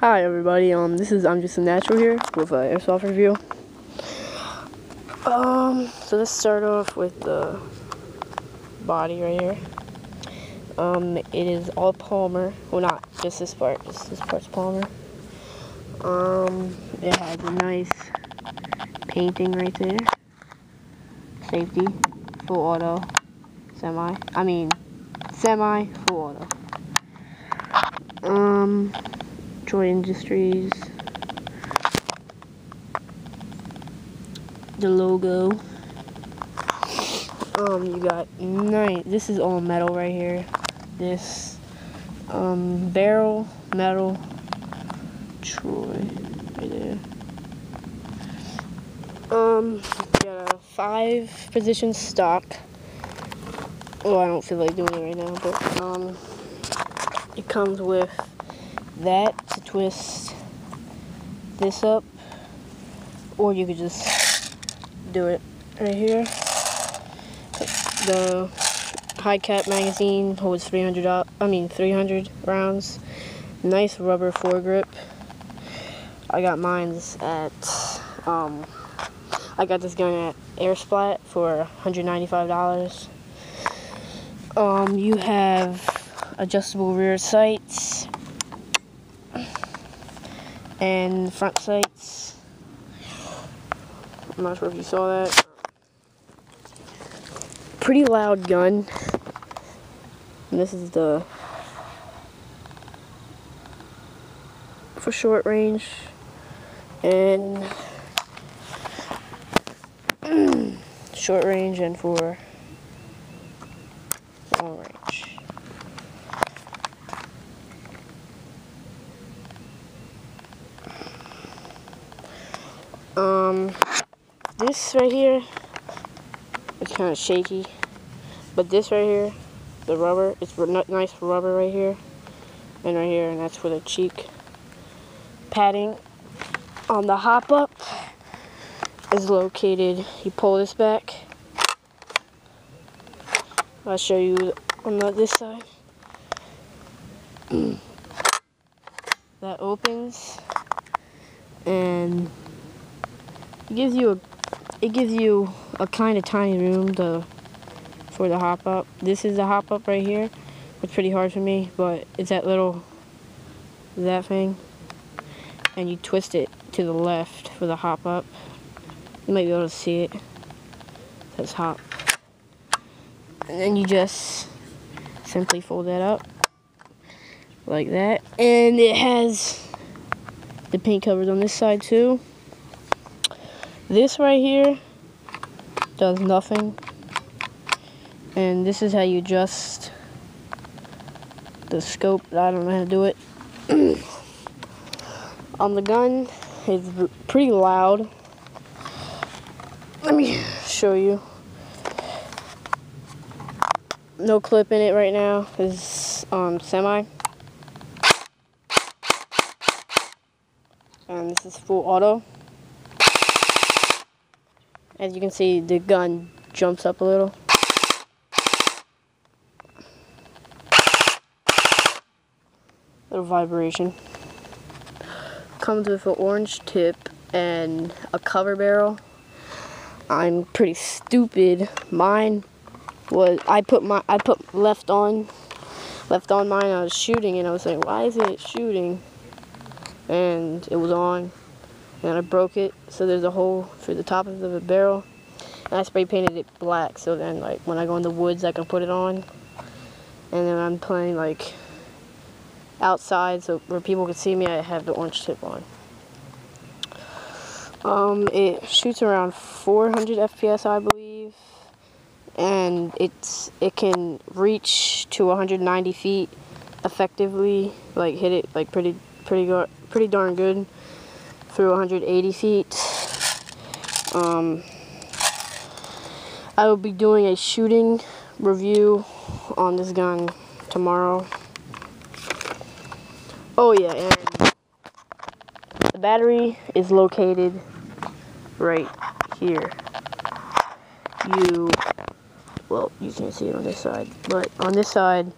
Hi everybody, I'm just a natural here with an Airsoft review. So let's start off with the body right here. It is all polymer. Well, not just this part, just this part's polymer. It has a nice painting right there. Safety, full auto, semi, full auto. Troy Industries, the logo. You got this is all metal right here. This barrel metal, Troy right there. You got a 5-position stock. Oh, I don't feel like doing it right now, but it comes with that to twist this up, or you could just do it right here. The high cap magazine holds 300 rounds. Nice rubber foregrip. I got mine's at I got this gun at Airsplat for $195. You have adjustable rear sights and front sights. I'm not sure if you saw that. Pretty loud gun. And this is the for short range and short range and for long range. This right here, it's kind of shaky, but this right here, the rubber, it's nice rubber right here, and that's for the cheek padding. On the hop up is located, you pull this back. I'll show you on this side. That opens, and it gives you a kind of tiny room for the hop up. This is the hop up right here. It's pretty hard for me, but it's that thing, and you twist it to the left for the hop up. You might be able to see it. It says hop, and then you just simply fold that up like that, and it has the paint covers on this side too. This right here does nothing, and this is how you adjust the scope. I don't know how to do it. The gun is pretty loud. Let me show you. No clip in it right now. It's semi, and this is full auto. As you can see, the gun jumps up a little. Little vibration. Comes with an orange tip and a cover barrel. I'm pretty stupid. Mine was I put left on mine. I was shooting, and I was like, why isn't it shooting? And it was on. And I broke it, so there's a hole through the top of the barrel, and I spray painted it black, so then like when I go in the woods I can put it on. And then I'm playing like outside, so where people can see me, I have the orange tip on. It shoots around 400 FPS, I believe, and it can reach to 190 feet effectively, like hit it like pretty darn good through 180 feet. I will be doing a shooting review on this gun tomorrow. Oh yeah, and the battery is located right here. You can't see it on this side, but on this side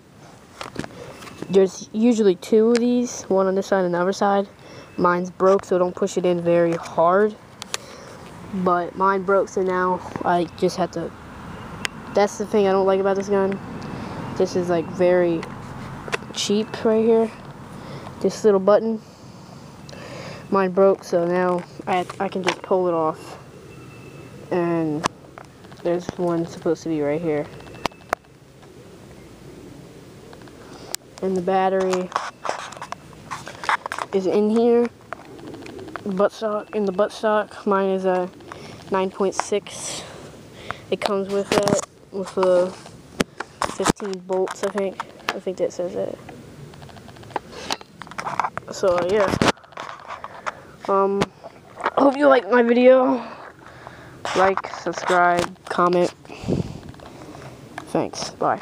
There's usually two of these, one on this side and the other side. Mine's broke, so don't push it in very hard. But mine broke, so now I just have to. That's the thing I don't like about this gun. This is like very cheap right here. This little button. Mine broke, so now I can just pull it off. And there's one supposed to be right here. And the battery is in here. Buttstock, in the buttstock. Mine is a 9.6. It comes with that, with the 15 bolts, I think. I think that says that. So yeah. Hope you liked my video. Like, subscribe, comment. Thanks. Bye.